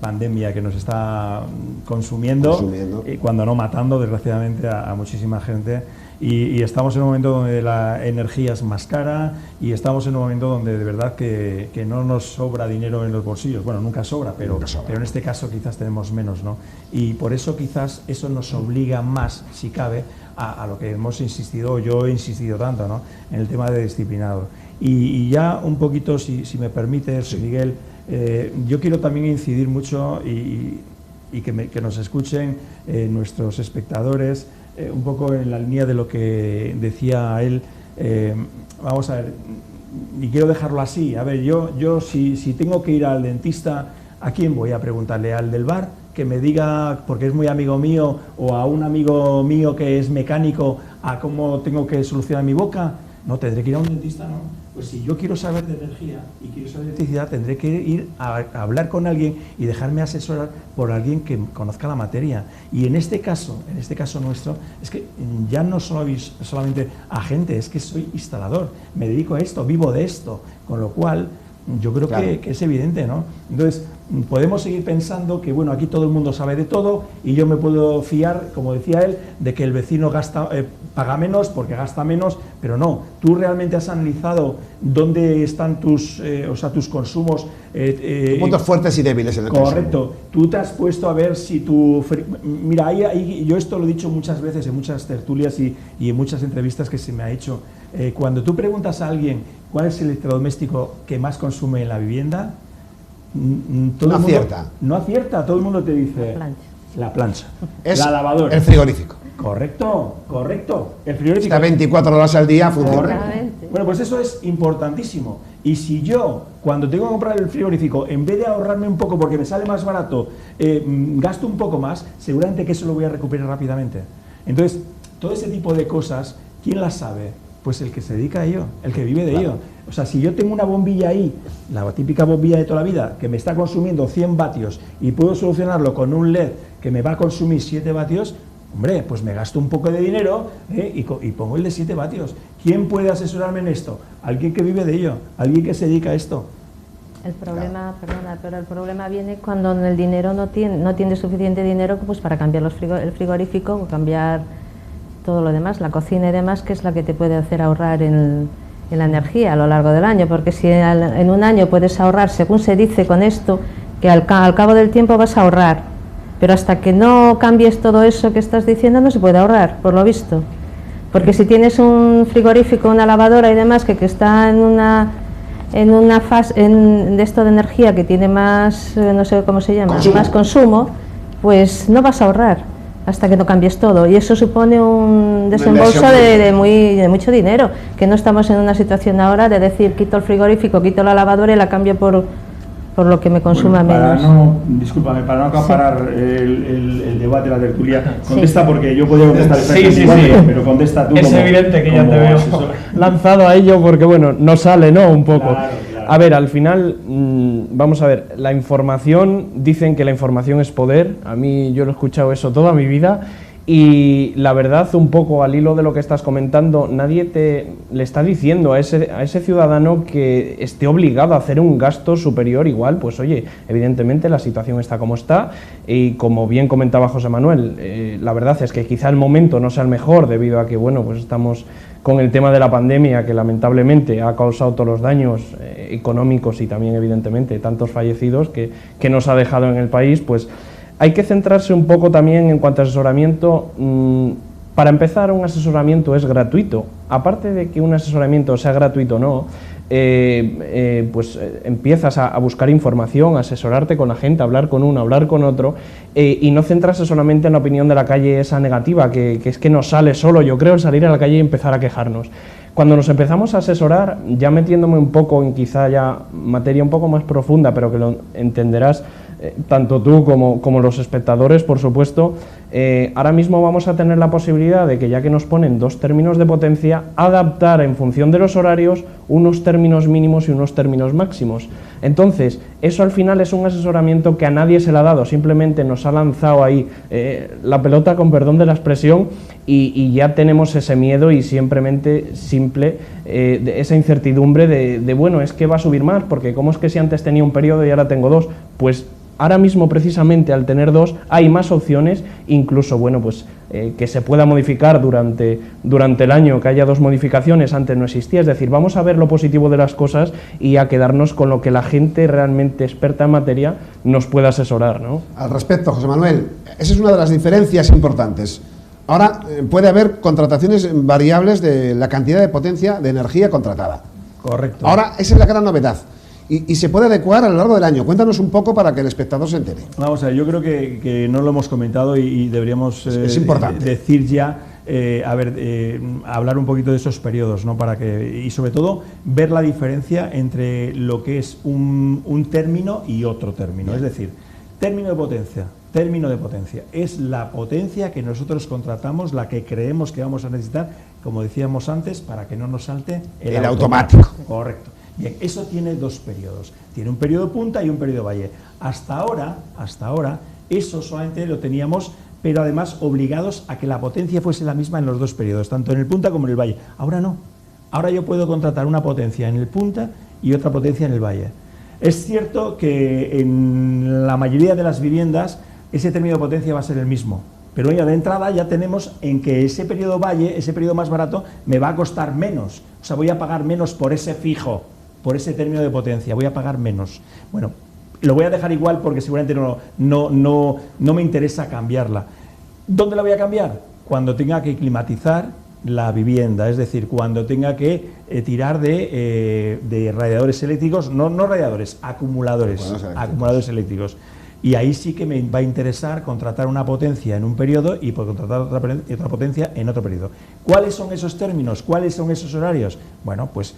pandemia que nos está consumiendo. Y cuando no matando, desgraciadamente, a muchísima gente. Y estamos en un momento donde la energía es más cara y estamos en un momento donde de verdad que no nos sobra dinero en los bolsillos. Bueno, nunca sobra, pero en este caso quizás tenemos menos, ¿no? Y por eso quizás eso nos obliga más, si cabe, a lo que hemos insistido, yo he insistido tanto, ¿no?, en el tema de disciplinado. Y ya un poquito, si me permites, Miguel, yo quiero también incidir mucho y que nos escuchen nuestros espectadores, un poco en la línea de lo que decía él. Vamos a ver, y quiero dejarlo así. A ver, yo si tengo que ir al dentista, ¿a quién voy a preguntarle? ¿Al del bar? Que me diga, porque es muy amigo mío, o a un amigo mío que es mecánico, a cómo tengo que solucionar mi boca. No, tendré que ir a un dentista, ¿no? Pues si yo quiero saber de energía y quiero saber de electricidad, tendré que ir a hablar con alguien y dejarme asesorar por alguien que conozca la materia. Y en este caso nuestro, es que ya no soy solamente agente, es que soy instalador, me dedico a esto, vivo de esto, con lo cual yo creo que es evidente, ¿no? Entonces, podemos seguir pensando que, bueno, aquí todo el mundo sabe de todo y yo me puedo fiar, como decía él, de que el vecino paga menos porque gasta menos, pero no, tú realmente has analizado dónde están tus consumos. Puntos fuertes y débiles en el consumo. Correcto. Tú te has puesto a ver si mira, yo esto lo he dicho muchas veces en muchas tertulias y en muchas entrevistas que se me ha hecho. Cuando tú preguntas a alguien cuál es el electrodoméstico que más consume en la vivienda, no acierta, todo el mundo te dice la plancha, la lavadora, el frigorífico. Correcto, el frigorífico está 24 horas al día funcionando. Bueno, pues eso es importantísimo. Y si yo, cuando tengo que comprar el frigorífico, en vez de ahorrarme un poco porque me sale más barato, gasto un poco más, seguramente que eso lo voy a recuperar rápidamente. Entonces, todo ese tipo de cosas, ¿quién las sabe? Pues el que se dedica a ello, el que vive de ello. O sea, si yo tengo una bombilla ahí, la típica bombilla de toda la vida, que me está consumiendo 100 vatios y puedo solucionarlo con un LED que me va a consumir 7 vatios, hombre, pues me gasto un poco de dinero y pongo el de 7 vatios. ¿Quién puede asesorarme en esto? Alguien que vive de ello, alguien que se dedica a esto. El problema, perdona, pero el problema viene cuando el dinero no tiene suficiente dinero pues para cambiar el frigorífico o cambiar todo lo demás, la cocina y demás, que es la que te puede hacer ahorrar en la energía a lo largo del año, porque si en un año puedes ahorrar, según se dice con esto, que al cabo del tiempo vas a ahorrar, pero hasta que no cambies todo eso que estás diciendo no se puede ahorrar, por lo visto, porque si tienes un frigorífico, una lavadora y demás que está en una fase de esto de energía que tiene más, no sé cómo se llama, más consumo, pues no vas a ahorrar hasta que no cambies todo, y eso supone un desembolso de mucho dinero, que no estamos en una situación ahora de decir quito el frigorífico, quito la lavadora y la cambio por lo que me consuma menos. Discúlpame, para no acaparar el debate, la tertulia, contesta, porque yo podría contestar pero contesta tú. Es evidente que ya te veo lanzado a ello, porque bueno, no sale, ¿no? Un poco. Claro. A ver, al final, vamos a ver, la información, dicen que la información es poder, a mí yo lo he escuchado eso toda mi vida, y la verdad, un poco al hilo de lo que estás comentando, nadie le está diciendo a ese ciudadano que esté obligado a hacer un gasto superior igual, pues oye, evidentemente la situación está como está, y como bien comentaba José Manuel, la verdad es que quizá el momento no sea el mejor debido a que, bueno, pues estamos con el tema de la pandemia, que lamentablemente ha causado todos los daños económicos y también evidentemente tantos fallecidos que nos ha dejado en el país, pues hay que centrarse un poco también en cuanto a asesoramiento. Para empezar, un asesoramiento es gratuito. Aparte de que un asesoramiento sea gratuito o no, pues empiezas a buscar información, a asesorarte con la gente, a hablar con uno, a hablar con otro, y no centrarse solamente en la opinión de la calle esa negativa, que es que nos sale solo, yo creo, el salir a la calle y empezar a quejarnos. Cuando nos empezamos a asesorar, ya metiéndome un poco en quizá ya materia un poco más profunda, pero que lo entenderás tanto tú como los espectadores, por supuesto, ahora mismo vamos a tener la posibilidad de que, ya que nos ponen dos términos de potencia, adaptar en función de los horarios unos términos mínimos y unos términos máximos. Entonces, eso al final es un asesoramiento que a nadie se le ha dado, simplemente nos ha lanzado ahí la pelota, con perdón de la expresión, y ya tenemos ese miedo y simplemente esa incertidumbre de bueno, es que va a subir más, porque ¿cómo es que si antes tenía un periodo y ahora tengo dos? Pues ahora mismo, precisamente al tener dos, hay más opciones, incluso bueno, pues que se pueda modificar durante el año, que haya dos modificaciones, antes no existía. Es decir, vamos a ver lo positivo de las cosas y a quedarnos con lo que la gente realmente experta en materia nos pueda asesorar, ¿no? Al respecto, José Manuel, esa es una de las diferencias importantes. Ahora puede haber contrataciones variables de la cantidad de potencia de energía contratada. Correcto. Ahora, esa es la gran novedad. Y se puede adecuar a lo largo del año. Cuéntanos un poco para que el espectador se entere. Vamos a ver, yo creo que no lo hemos comentado y deberíamos es importante decir ya, hablar un poquito de esos periodos, ¿no? Y sobre todo ver la diferencia entre lo que es un término y otro término. Es decir, término de potencia es la potencia que nosotros contratamos, la que creemos que vamos a necesitar, como decíamos antes, para que no nos salte el automático. Correcto. Bien, eso tiene dos periodos. Tiene un periodo punta y un periodo valle. Hasta ahora, eso solamente lo teníamos, pero además obligados a que la potencia fuese la misma en los dos periodos, tanto en el punta como en el valle. Ahora no. Ahora yo puedo contratar una potencia en el punta y otra potencia en el valle. Es cierto que en la mayoría de las viviendas ese término de potencia va a ser el mismo, pero ya de entrada ya tenemos en que ese periodo valle, ese periodo más barato, me va a costar menos. O sea, voy a pagar menos por ese fijo, por ese término de potencia, voy a pagar menos. Bueno, lo voy a dejar igual porque seguramente no me interesa cambiarla. ¿Dónde la voy a cambiar? Cuando tenga que climatizar la vivienda, es decir, cuando tenga que tirar de radiadores eléctricos, no radiadores, acumuladores eléctricos. Y ahí sí que me va a interesar contratar una potencia en un periodo y por contratar otra potencia en otro periodo. ¿Cuáles son esos términos? ¿Cuáles son esos horarios? Bueno, pues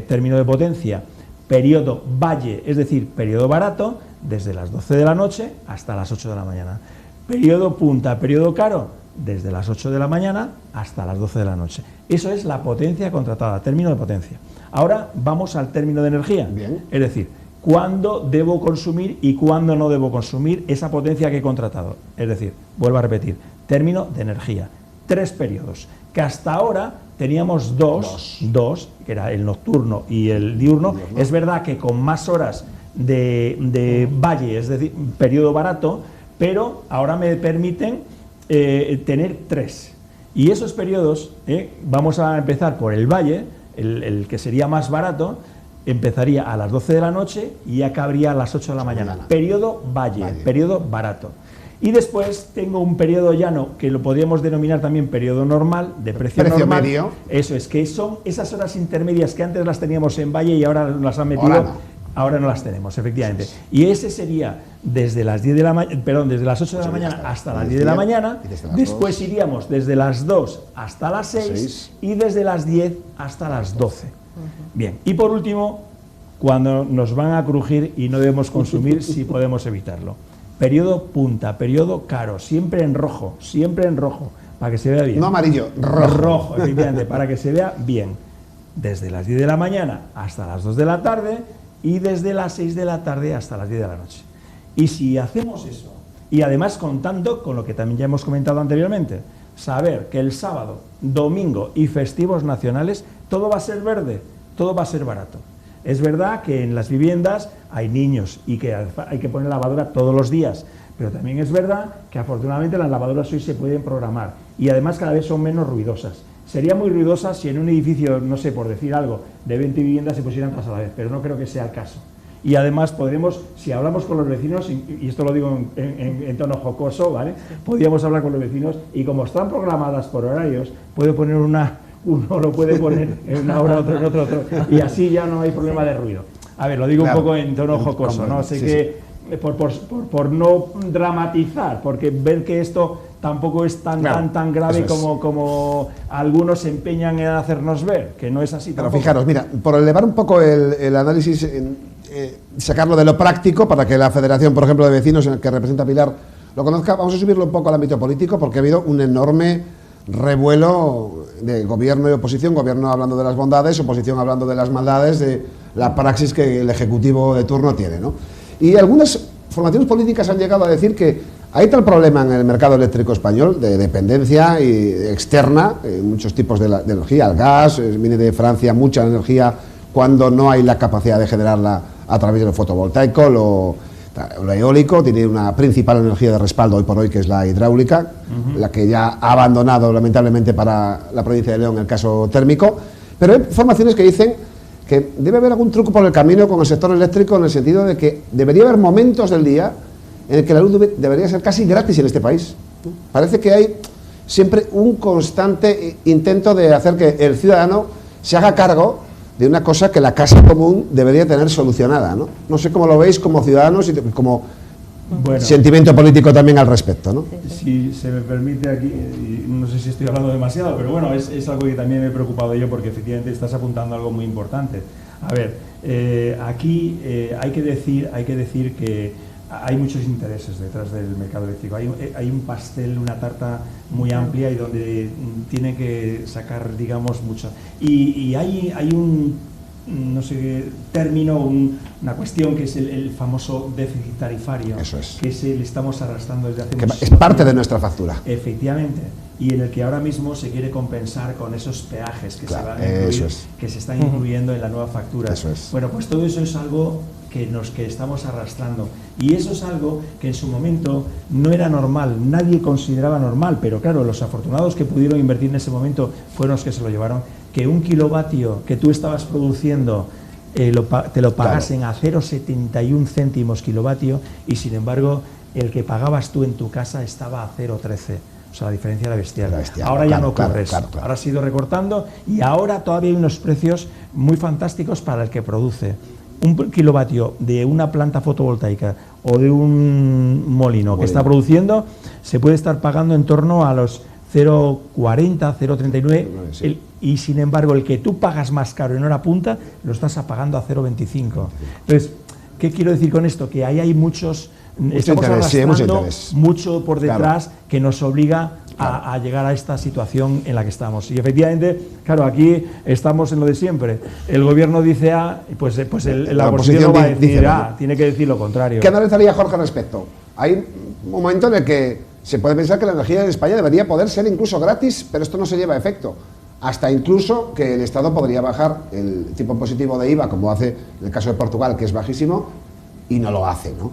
término de potencia, periodo valle, es decir, periodo barato, desde las 12 de la noche hasta las 8 de la mañana. Periodo punta, periodo caro, desde las 8 de la mañana hasta las 12 de la noche. Eso es la potencia contratada, término de potencia. Ahora vamos al término de energía. Bien. Es decir, cuándo debo consumir y cuándo no debo consumir esa potencia que he contratado. Es decir, vuelvo a repetir, término de energía. 3 periodos, que hasta ahora teníamos dos, que era el nocturno y el diurno. Es verdad que con más horas de valle, es decir, periodo barato, pero ahora me permiten tener 3. Y esos periodos, vamos a empezar por el valle, el que sería más barato, empezaría a las 12 de la noche y acabaría a las 8 de la mañana. Periodo valle, periodo barato. Y después tengo un periodo llano, que lo podríamos denominar también periodo normal, de precio normal. Medio. Eso es, que son esas horas intermedias que antes las teníamos en valle y ahora las han metido. Ahora no las tenemos, efectivamente. Y ese sería desde las 10 de la desde las 8 de la mañana hasta las 10 de la mañana. Después iríamos desde las 2 hasta las 6 y desde las 10 hasta las 12. Bien, y por último, cuando nos van a crujir y no debemos consumir si podemos evitarlo. Periodo punta, periodo caro, siempre en rojo, para que se vea bien. No amarillo, rojo. Rojo, efectivamente, para que se vea bien. Desde las 10 de la mañana hasta las 2 de la tarde y desde las 6 de la tarde hasta las 10 de la noche. Y si hacemos eso, y además contando con lo que también ya hemos comentado anteriormente, saber que el sábado, domingo y festivos nacionales todo va a ser verde, todo va a ser barato. Es verdad que en las viviendas hay niños y que hay que poner lavadora todos los días, pero también es verdad que afortunadamente las lavadoras hoy se pueden programar y además cada vez son menos ruidosas. Sería muy ruidosa si en un edificio, no sé, por decir algo, de 20 viviendas se pusieran todas a la vez, pero no creo que sea el caso. Y además podremos, si hablamos con los vecinos, y esto lo digo en tono jocoso, ¿vale? Podríamos hablar con los vecinos y como están programadas por horarios, puede poner uno lo puede poner en una hora, otro en otro, y así ya no hay problema de ruido. A ver, lo digo un poco en tono jocoso, ¿no? Sé que por no dramatizar, porque ver que esto tampoco es tan grave como algunos se empeñan en hacernos ver, que no es así tampoco. Pero fijaros, mira, por elevar un poco el análisis, sacarlo de lo práctico para que la Federación, por ejemplo, de Vecinos, en el que representa Pilar, lo conozca, vamos a subirlo un poco al ámbito político, porque ha habido un enorme revuelo de gobierno y oposición, gobierno hablando de las bondades, oposición hablando de las maldades, de la praxis que el Ejecutivo de turno tiene, ¿no? Y algunas formaciones políticas han llegado a decir que hay tal problema en el mercado eléctrico español de dependencia externa, muchos tipos de energía, el gas, viene de Francia mucha energía cuando no hay la capacidad de generarla a través del fotovoltaico, lo eólico, tiene una principal energía de respaldo hoy por hoy que es la hidráulica, la que ya ha abandonado lamentablemente para la provincia de León el caso térmico, pero hay formaciones que dicen que debe haber algún truco por el camino con el sector eléctrico en el sentido de que debería haber momentos del día en el que la luz debería ser casi gratis en este país. Parece que hay siempre un constante intento de hacer que el ciudadano se haga cargo de una cosa que la casa común debería tener solucionada, ¿no? No sé cómo lo veis como ciudadanos y como sentimiento político también al respecto, ¿no? Si se me permite aquí, no sé si estoy hablando demasiado, pero bueno, es algo que también me he preocupado yo porque efectivamente estás apuntando a algo muy importante. A ver, aquí hay que decir que hay muchos intereses detrás del mercado eléctrico. Hay un pastel, una tarta muy amplia y donde tiene que sacar, digamos, mucho. Y hay un, no sé, término, una cuestión que es el famoso déficit tarifario. Eso es. Que le estamos arrastrando desde hace muchísimo tiempo. Es parte de nuestra factura. Efectivamente. Y en el que ahora mismo se quiere compensar con esos peajes que se van a incluir, que se están incluyendo en la nueva factura. Eso es. Bueno, pues todo eso es algo que estamos arrastrando. Y eso es algo que en su momento no era normal, nadie consideraba normal, pero claro, los afortunados que pudieron invertir en ese momento fueron los que se lo llevaron, que un kilovatio que tú estabas produciendo te lo pagasen a 0,71 céntimos kilovatio y sin embargo el que pagabas tú en tu casa estaba a 0,13. O sea, la diferencia era bestial. Ahora ya no ocurre eso. Ahora ha sido recortando y ahora todavía hay unos precios muy fantásticos para el que produce. Un kilovatio de una planta fotovoltaica o de un molino que está produciendo se puede estar pagando en torno a los 0,40, 0,39 y sin embargo el que tú pagas más caro en hora punta lo estás pagando a 0,25. Entonces, ¿qué quiero decir con esto? Que ahí hay estamos arrastrando mucho por detrás que nos obliga a llegar a esta situación en la que estamos. Y efectivamente, claro, aquí estamos en lo de siempre. El gobierno dice A, pues la oposición no va a decir A, tiene que decir lo contrario. ¿Qué analizaría Jorge al respecto? Hay un momento en el que se puede pensar que la energía en España debería poder ser incluso gratis, pero esto no se lleva a efecto. hasta incluso que el Estado podría bajar el tipo positivo de IVA, como hace en el caso de Portugal, que es bajísimo, y no lo hace, ¿no?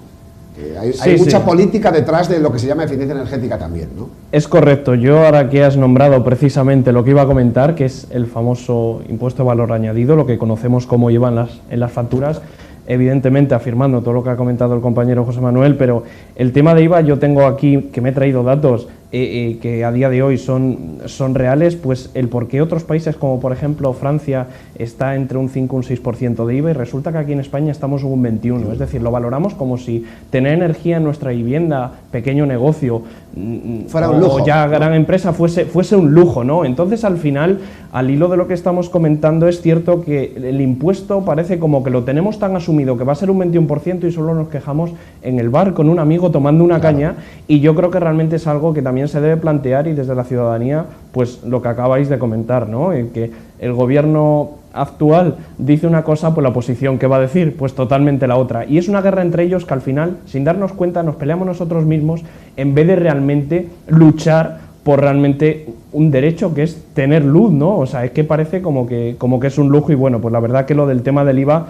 Hay mucha política detrás de lo que se llama eficiencia energética también, ¿no? Es correcto. Yo, ahora que has nombrado precisamente lo que iba a comentar, que es el famoso impuesto de valor añadido, lo que conocemos como IVA en las facturas, evidentemente afirmando todo lo que ha comentado el compañero José Manuel, pero el tema de IVA, yo tengo aquí, que me he traído datos que a día de hoy son reales, pues el por qué otros países como por ejemplo Francia está entre un 5 y un 6% de IVA y resulta que aquí en España estamos en un 21%, es decir, lo valoramos como si tener energía en nuestra vivienda, pequeño negocio, fuera un lujo, o ya gran empresa fuese un lujo, ¿no? Entonces al final, al hilo de lo que estamos comentando, es cierto que el impuesto parece como que lo tenemos tan asumido que va a ser un 21% y solo nos quejamos en el bar con un amigo tomando una caña, y yo creo que realmente es algo que también se debe plantear, y desde la ciudadanía, pues lo que acabáis de comentar, ¿no? Que el gobierno actual dice una cosa, pues la oposición, ¿qué va a decir? Pues totalmente la otra. Y es una guerra entre ellos que al final, sin darnos cuenta, nos peleamos nosotros mismos en vez de realmente luchar por realmente un derecho que es tener luz, ¿no? O sea, es que parece como que es un lujo, y bueno, pues la verdad que lo del tema del IVA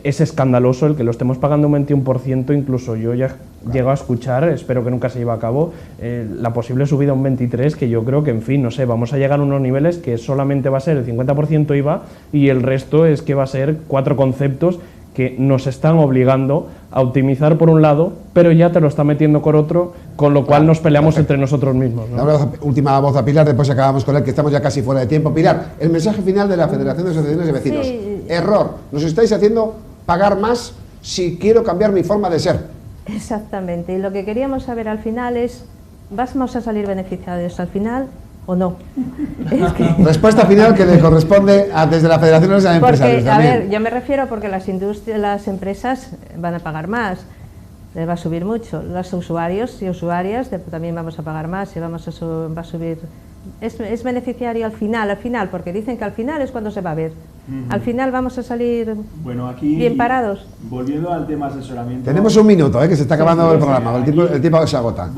es escandaloso el que lo estemos pagando un 21%, incluso yo ya llego a escuchar, espero que nunca se lleve a cabo, la posible subida a un 23%, que yo creo que, en fin, no sé, vamos a llegar a unos niveles que solamente va a ser el 50% IVA y el resto es que va a ser 4 conceptos que nos están obligando a optimizar por un lado, pero ya te lo está metiendo por otro, con lo cual nos peleamos entre nosotros mismos, ¿no? La última voz a Pilar, después acabamos con él, que estamos ya casi fuera de tiempo. Pilar, el mensaje final de la Federación de Asociaciones de Vecinos. Sí. Error, nos estáis haciendo pagar más si quiero cambiar mi forma de ser. Exactamente, y lo que queríamos saber al final es, ¿vamos a salir beneficiados al final o no? Es que... Respuesta final que le corresponde desde la Federación de los Empresarios. Porque, a ver, yo me refiero porque las empresas van a pagar más, les va a subir mucho. Los usuarios y usuarias también vamos a pagar más y va a subir. Es beneficiario al final, porque dicen que al final es cuando se va a ver. Al final vamos a salir bien parados. Volviendo al tema asesoramiento. Tenemos un minuto, que se está acabando el programa, el tiempo se agota.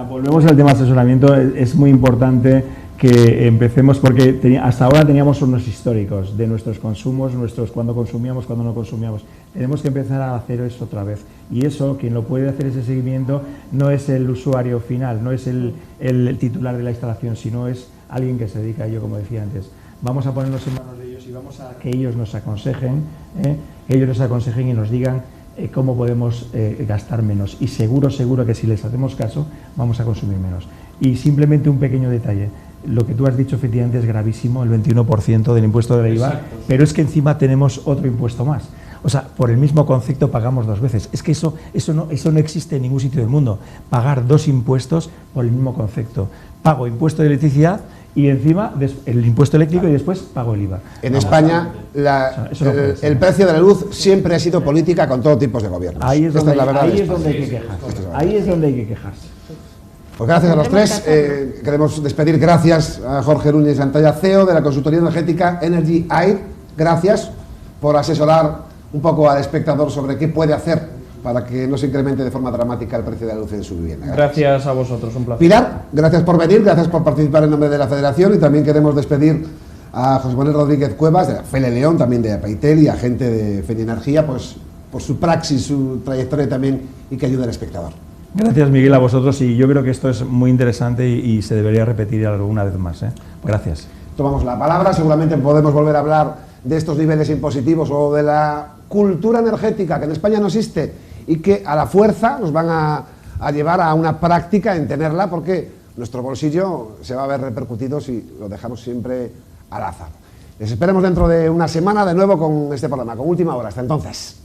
Volvemos al tema asesoramiento. Es muy importante que empecemos, porque hasta ahora teníamos unos históricos de nuestros consumos, cuándo consumíamos, cuándo no consumíamos. Tenemos que empezar a hacer eso otra vez. Y eso, quien lo puede hacer ese seguimiento, no es el usuario final, no es el titular de la instalación, sino es alguien que se dedica a ello, como decía antes. Vamos a ponernos en manos de ellos y vamos a que ellos nos aconsejen, y nos digan cómo podemos gastar menos. Y seguro que si les hacemos caso, vamos a consumir menos. Y simplemente un pequeño detalle. Lo que tú has dicho efectivamente es gravísimo, el 21% del impuesto de la IVA, pero es que encima tenemos otro impuesto más. O sea, por el mismo concepto pagamos 2 veces. Es que eso no existe en ningún sitio del mundo. Pagar 2 impuestos por el mismo concepto. Pago impuesto de electricidad y encima el impuesto eléctrico y después pago el IVA. En España el precio de la luz siempre ha sido política con todo tipo de gobiernos. Ahí es donde hay que quejarse. Ahí es donde hay que quejarse. Pues gracias a los tres. Queremos despedir. Gracias a Jorge Núñez Santalla, CEO de la consultoría energética Energy Aid. Gracias por asesorar un poco al espectador sobre qué puede hacer para que no se incremente de forma dramática el precio de la luz en su vivienda. Gracias a vosotros, un placer. Pilar, gracias por venir, gracias por participar en nombre de la Federación, y también queremos despedir a José Manuel Rodríguez Cuevas, de Fele León, también de Apeitel, y a gente de Fenienergía, pues por su praxis, su trayectoria también, y que ayuda al espectador. Gracias, Miguel, a vosotros, y yo creo que esto es muy interesante y se debería repetir alguna vez más. Gracias. Tomamos la palabra, seguramente podemos volver a hablar de estos niveles impositivos o de la cultura energética que en España no existe y que a la fuerza nos van a llevar a una práctica en tenerla, porque nuestro bolsillo se va a ver repercutido si lo dejamos siempre al azar. Les esperamos dentro de una semana de nuevo con este programa, con Última Hora. Hasta entonces.